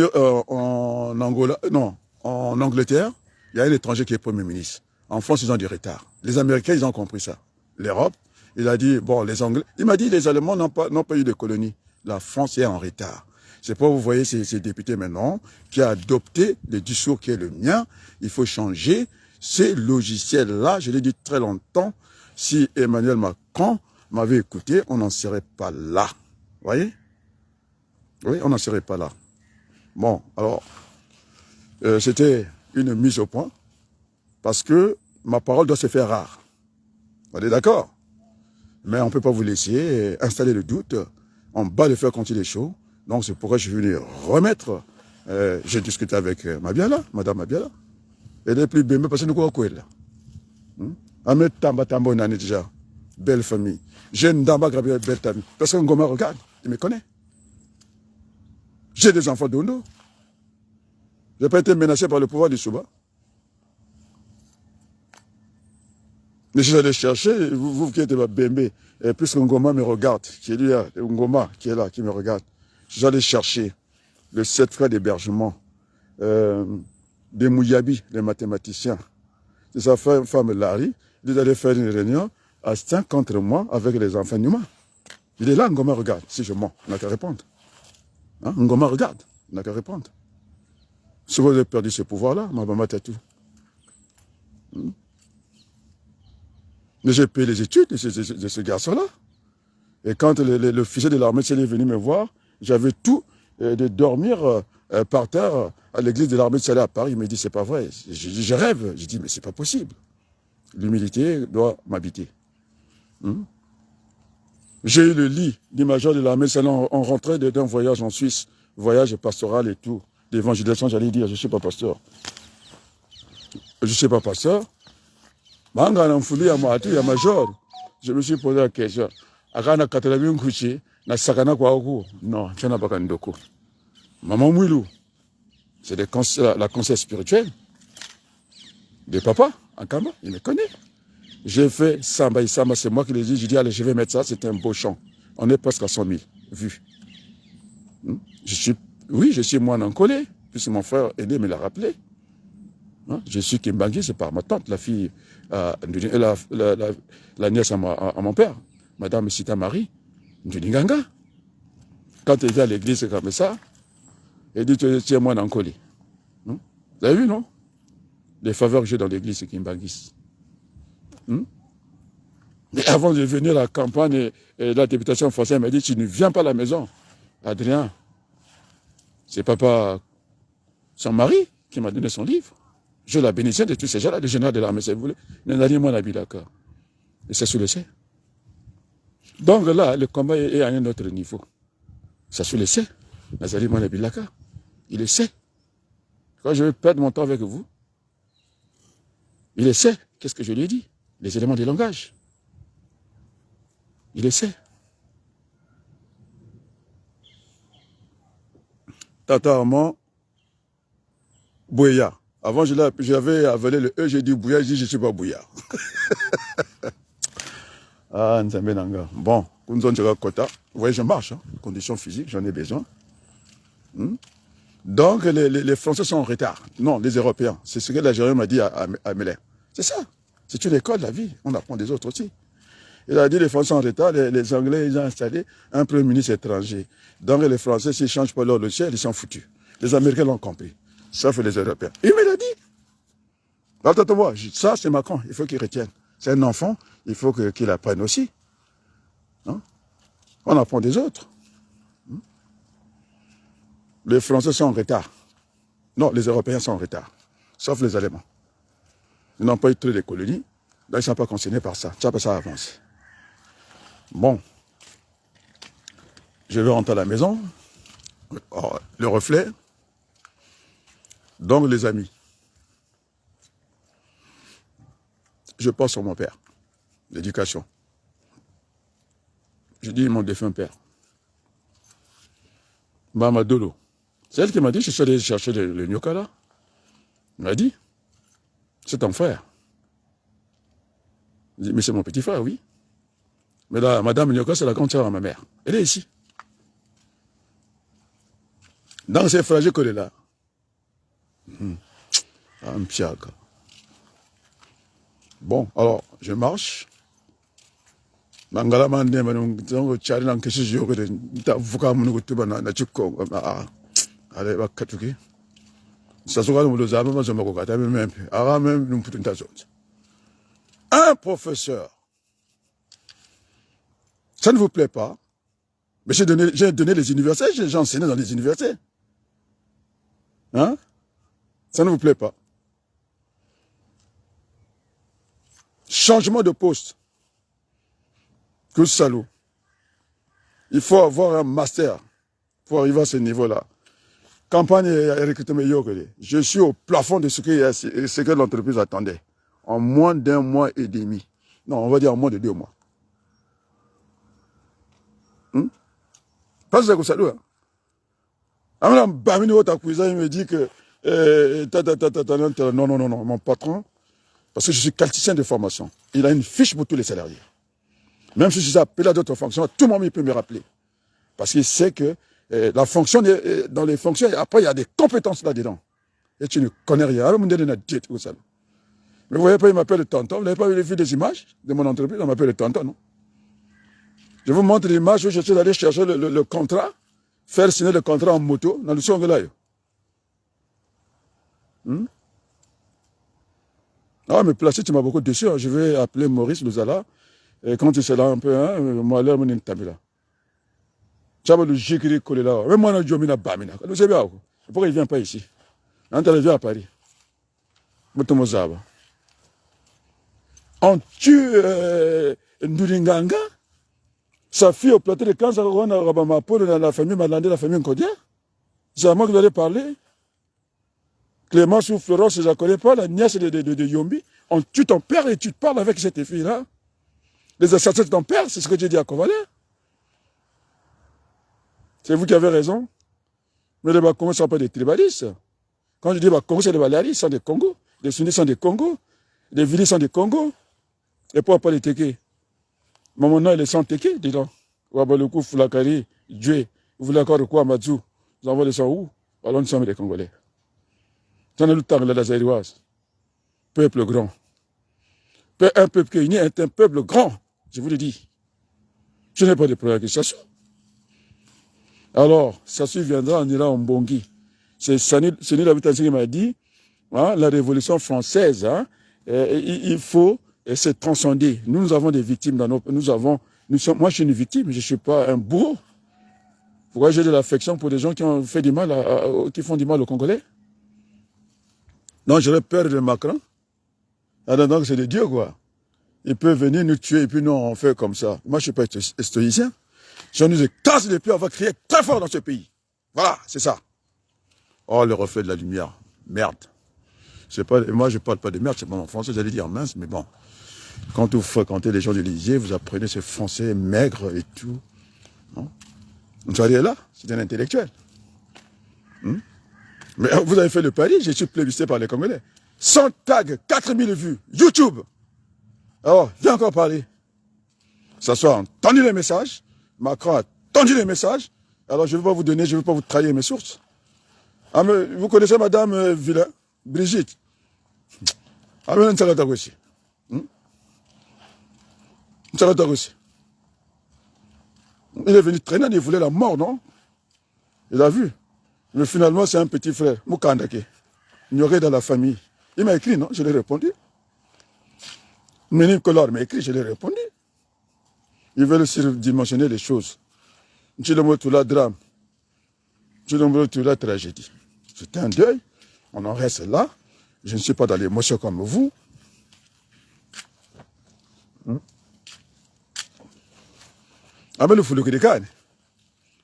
Angleterre, il y a un étranger qui est Premier ministre. En France, ils ont du retard. Les Américains, ils ont compris ça. L'Europe, il a dit, bon, les Anglais, il m'a dit, les Allemands n'ont pas eu de colonie. La France est en retard. C'est pas, vous voyez, ces députés maintenant qui a adopté le discours qui est le mien. Il faut changer ces logiciels-là. Je l'ai dit très longtemps. Si Emmanuel Macron m'avait écouté, on n'en serait pas là. Vous voyez? Oui, on n'en serait pas là. Bon, alors, c'était une mise au point parce que ma parole doit se faire rare. On est d'accord? Mais on ne peut pas vous laisser installer le doute. On bat le fer quand il est chaud. Donc c'est pourquoi je suis venu remettre. J'ai discuté avec Mabiala, Madame Mabiala. Elle est plus belle parce que nous quoi là. Ahmed Tamba Tamba on est déjà. Belle famille. Jeune Damba Gabriel belle famille. Parce que Ngoma regarde, il me connaît. J'ai des enfants d'Ondo. Je n'ai pas été menacé par le pouvoir du Souba. Mais je suis allé chercher, vous qui êtes Bembe, et puisque Ngoma me regarde, qui est là, Ngoma qui est là, qui me regarde, je suis allé chercher le 7 frais d'hébergement des Mouyabi, les mathématiciens. C'est sa femme Larry, il allait faire une réunion à 5 contre moi avec les enfants Numa. Il est là, Ngoma regarde. Si je mens, on n'a qu'à répondre. Hein? Ngoma regarde, on n'a qu'à répondre. Si vous avez perdu ce pouvoir-là, ma maman t'a tout. Mais j'ai payé les études de ce garçon-là. Et quand l'officier de l'armée est venu me voir, j'avais tout de dormir par terre à l'église de l'armée de Salé à Paris. Il me dit, c'est pas vrai. Je rêve. J'ai dit, mais c'est pas possible. L'humilité doit m'habiter. J'ai eu le lit du major de l'armée de Salé en rentrée d'un voyage en Suisse. Voyage pastoral et tout. D'évangélisation, j'allais dire, je ne suis pas pasteur. Je ne suis pas pasteur. Je me suis posé la question. Non, tu n'as pas ndoko. Maman Mouilou, c'est la conseil spirituelle de papa, en Kama, il me connaît. J'ai fait Samba et Samba, c'est moi qui l'ai dit. J'ai dit, allez, je vais mettre ça, c'est un beau chant. On est presque à 100 000 vues. Oui, je suis moi en collé, puisque mon frère aîné me l'a rappelé. Je suis Kimbangui, c'est par ma tante, la fille, la nièce à mon père, Madame Sita Marie, Nduninganga. Quand elle vient à l'église comme ça, elle dit, tu es moi en collé. Vous avez vu, non? Les faveurs que j'ai dans l'église, c'est Kimbangui. Mais avant de venir à la campagne, la députation française m'a dit, tu ne viens pas à la maison. Adrien, c'est papa, son mari, qui m'a donné son livre. Je la bénissais de tous ces gens-là, le général de l'armée, si vous voulez. Et c'est sur le sait. Donc là, le combat est à un autre niveau. Ça sur le sait. Nazali Manabilaka. Il le sait. Quand je vais perdre mon temps avec vous, il le sait. Qu'est-ce que je lui ai dit? Les éléments du langage. Il le sait. Tata Armand, Bouya. Avant, j'avais avalé le E, j'ai dit Bouya, j'ai dit je ne suis pas Bouya. Ah, Nzambe Nanga. Bon, vous voyez, je marche, hein. Conditions physiques, j'en ai besoin. Donc, les Français sont en retard. Non, les Européens. C'est ce que l'Algérien m'a dit à Mélène. C'est ça. C'est une école, la vie. On apprend des autres aussi. Il a dit les Français sont en retard, les Anglais, ils ont installé un premier ministre étranger. Donc, les Français, s'ils ne changent pas leur logiciel, ils sont foutus. Les Américains l'ont compris. Sauf les Européens. Il me l'a dit. Attends-moi, ça, c'est Macron. Il faut qu'il retienne. C'est un enfant, il faut qu'il apprenne aussi. Hein? On apprend des autres. Les Français sont en retard. Non, les Européens sont en retard. Sauf les Allemands. Ils n'ont pas eu trop de colonies. Là, ils ne sont pas concernés par ça. Ça, ça avance. Bon. Je vais rentrer à la maison. Oh, le reflet. Donc, les amis. Je pense sur mon père. L'éducation. Je dis mon défunt père. Mama Dolo. C'est elle qui m'a dit, je suis allé chercher le Nyoka là. Elle m'a dit, c'est ton frère. Je dis, mais c'est mon petit frère, oui. Mais là, Madame Nyoka, c'est la grande sœur à ma mère. Elle est ici. Dans ces fragiles qu'elle est là. Un piaga. Bon, alors, je marche. Mangala mande manum zongo chari nan keshi jogo de ta vuka munu kutuba na chiko ale bakatuki sasoka mu lozama mazoma ko kata même ara même nous putin tazot un professeur ça ne vous plaît pas mais j'ai donné les universités j'ai enseigné dans les universités hein ça ne vous plaît pas changement de poste que salaud. Il faut avoir un master pour arriver à ce niveau-là. Campagne et recrutement, je suis au plafond de ce que l'entreprise attendait. En moins d'un mois et demi. Non, on va dire en moins de 2 mois. Pas ça que ça doit. Alors, Bamini Otakuiza, il me dit que non, mon patron, parce que je suis qualiticien de formation, il a une fiche pour tous les salariés. Même si je suis appelé à d'autres fonctions, tout le monde peut me rappeler. Parce qu'il sait que la fonction, dans les fonctions, après, il y a des compétences là-dedans. Et tu ne connais rien. Alors, mais vous voyez pas, il m'appelle le tonton. Vous n'avez pas vu des images de mon entreprise? On m'appelle le tonton, non? Je vous montre l'image où je suis allé chercher le contrat, faire signer le contrat en moto, dans le son là. Ah, mais placé, tu m'as beaucoup déçu. Je vais appeler Maurice Louzala. Et quand il sera un peu, moi, là, mon intamila. Tu as le jikiri collé là. Même moi, je suis bamina. Vous savez bien, pourquoi il ne vient pas ici? Quand il vient à Paris. On tue Ndulinganga. Sa fille au plateau de cancer, on a Rabamapo dans la famille Malandé, la famille Nkodia. C'est à moi que vous allez parler. Clémence ou Florence, je ne la connais pas, la nièce de Yombi. On tue ton père et tu parles avec cette fille-là. Les assassins de ton père, c'est ce que j'ai dit à Kovalé. C'est vous qui avez raison. Mais les Bakongos ne sont pas des tribalistes. Quand je dis Bakongos, c'est les Valaris, sont des Congos. Les Sunnis sont des Congos. Les Vilis sont des Congos. Et pourquoi pas les Téké? Mon nom, il est sans Téké, dis donc. Wabaluku, Foulakari, Djé, vous voulez encore quoi, Mazou? Vous envoyez les sons où? Alors nous sommes des Congolais. J'en ai le temps, la Zaïroise. Peuple grand. Un peuple qui est uni est un peuple grand. Je vous le dis. Je n'ai pas de problème avec Sassou. Alors, Sassou viendra, on ira en Bongi. C'est Sani Labitansi qui m'a dit, hein, la Révolution française, hein, il faut se transcender. Nous avons des victimes dans nos... moi, je suis une victime, je ne suis pas un bourreau. Pourquoi j'ai de l'affection pour des gens qui ont fait du mal, qui font du mal aux Congolais? Non, j'aurais peur de Macron. Alors, donc, c'est de Dieu, quoi. Il peut venir nous tuer et puis nous, on fait comme ça. Moi, je ne suis pas stoïcien. Si on nous écrase les pieds, on va crier très fort dans ce pays. Voilà, c'est ça. Oh, le reflet de la lumière. Merde. Moi, je ne parle pas de merde, c'est pas en français, j'allais dire mince, mais bon. Quand vous fréquentez les gens de l'Élysée, vous apprenez ce français maigre et tout. Non? Vous allez là, c'est un intellectuel. Mais vous avez fait le pari, je suis plébiscité par les Congolais. 100 tags, 4000 vues, YouTube. Alors, viens encore parler. Ça soit entendu les messages. Macron a entendu les messages. Alors, je ne vais pas vous donner, je ne vais pas vous trahir mes sources. Ah, mais vous connaissez Madame Villain, Brigitte. Ah, mais on s'arrête aussi. On s'arrête aussi. Il est venu traîner, il voulait la mort, non? Il a vu. Mais finalement, c'est un petit frère, Moukandake. Ignoré dans la famille. Il m'a écrit, non? Je l'ai répondu. Ménib Collard m'a écrit, je l'ai répondu. Ils veulent surdimensionner les choses. Tu le mot tout la drame. Tu le mot tout la tragédie. C'est un deuil. On en reste là. Je ne suis pas dans l'émotion comme vous. Ah, mais le Fouloukidikan.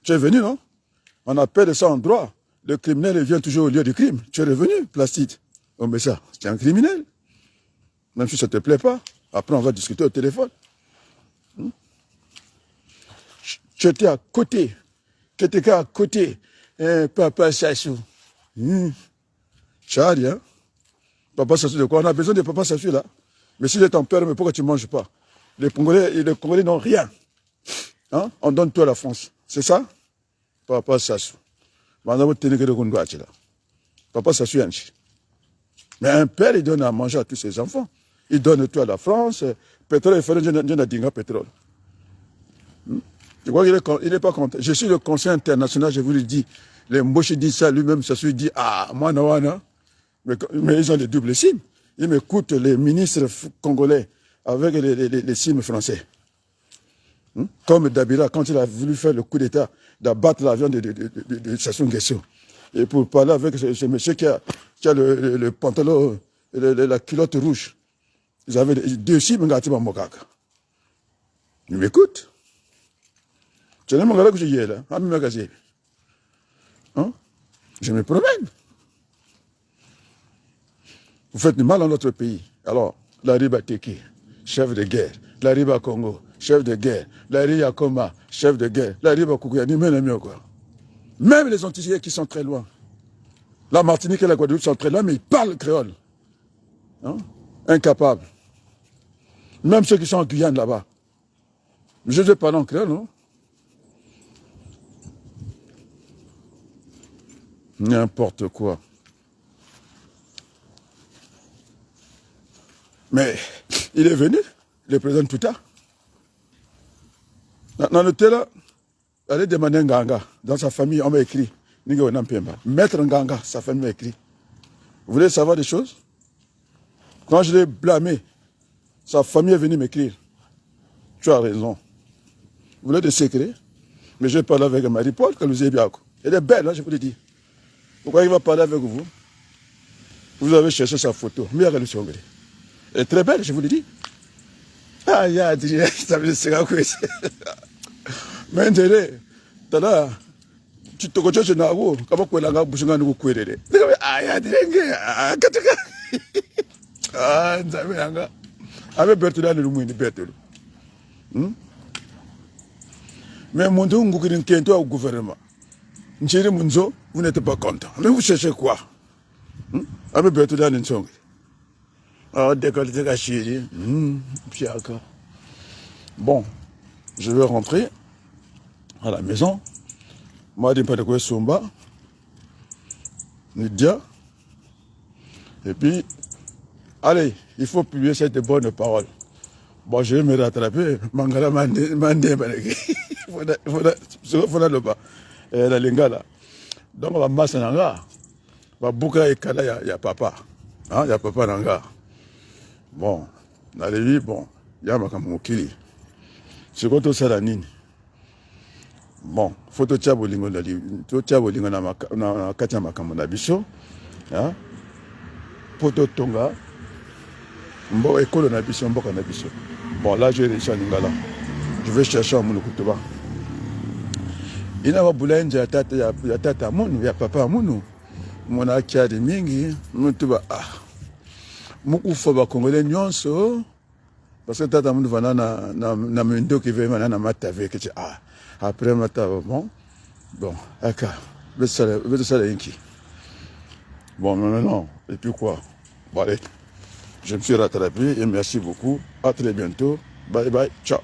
Tu es venu, non? On appelle ça en droit. Le criminel vient toujours au lieu du crime. Tu es revenu, Placide. Oh, mais ça, c'est un criminel. Même si ça ne te plaît pas. Après, on va discuter au téléphone. Tu étais à côté. Tu étais à côté. Papa Sassou. Charlie, hein? Papa Sassou de quoi? On a besoin de Papa Sassou là. Mais s'il est ton père, mais pourquoi tu ne manges pas? Les Congolais n'ont rien. Hein? On donne tout à la France. C'est ça? Papa Sassou. Papa Sassou Yanchi. Mais un père, il donne à manger à tous ses enfants. Il donne tout à la France. Pétrole, il fait un pétrole. Je crois qu'il n'est pas content. Je suis le conseil international, je vous le dis. Les Mboshi disent ça, lui-même, ça se dit, ah, moi, non. Mais ils ont des doubles cimes. Ils m'écoutent, les ministres congolais, avec les cimes français. Comme Dabila, quand il a voulu faire le coup d'État, d'abattre l'avion de Sassou Nguesso. Et pour parler avec ce monsieur qui a le pantalon, la culotte rouge. Ils avaient deux cimes, ils m'écoutent. Je n'aime pas que je y ai là. Je me promène. Vous faites du mal dans notre pays. Alors, Lariba Teki, chef de guerre. Lariba Congo, chef de guerre. Lariba Koma, chef de guerre. Lariba Koukouya, même les Antillais qui sont très loin. La Martinique et la Guadeloupe sont très loin, mais ils parlent créole. Incapables. Même ceux qui sont en Guyane là-bas. Je ne parle en créole, non? N'importe quoi. Mais il est venu, le président Touta. Dans le là, allez demander Nganga. Dans sa famille, on m'a écrit. Maître Nganga, sa famille m'a écrit. Vous voulez savoir des choses? Quand je l'ai blâmé, sa famille est venue m'écrire. Tu as raison. Vous voulez des secrets? Mais je vais parler avec Marie-Paul Kalouzi-Biako. Elle est belle, hein, je vous le dis. Pourquoi il va parler avec vous? Vous avez cherché sa photo. Elle est très belle, je vous le dis. Ah, il y a Adrien, ça veut dire que c'est mais tada, tu te connais chez Nago, comment qu'on a bouché nous courir. Ah, il y a Adrien, ah, Nzamanga. Avec Bertula, le mouille de Bertula. Mais mon don, vous avez un au gouvernement. Nchiri Munzo, vous n'êtes pas content. Mais vous cherchez quoi? Avec Bertula, le Nzong. Ah, décolleté la chérie. Piaka. Bon, je vais rentrer à la maison. Moi, je ne sais pas de quoi Somba. Nidia. Et puis, allez, il faut publier cette bonne parole. Bon, je vais me rattraper. Mangala Mande. Il faut le bas. La lingala. Donc, on va masser nanga. On va boucler et kala, il y a papa. Il y a papa nanga. Bon, dans les vies, bon, il y a ma kili. C'est quoi tout ça, la nini? Bon, photo tchabo lingo na katia makambo na biso. Photo tonga. Mbo ekolo na biso, mboka na biso. Bon, là, je vais réussir à Lingala. Je vais chercher un mouloukoutouba. Il y a un boulot, il y a tata mounou, il y a papa mounou. Mon akia de mingi, moutouba. Moukou foba congolais nyonso. Parce que tata mounou va na mendo qui veut na mata avec. Après mata, bon. Bon, aka. Ça l'inki. Bon, non. Et puis quoi? Bon, allez. Je me suis rattrapé et merci beaucoup. À très bientôt. Bye bye. Ciao.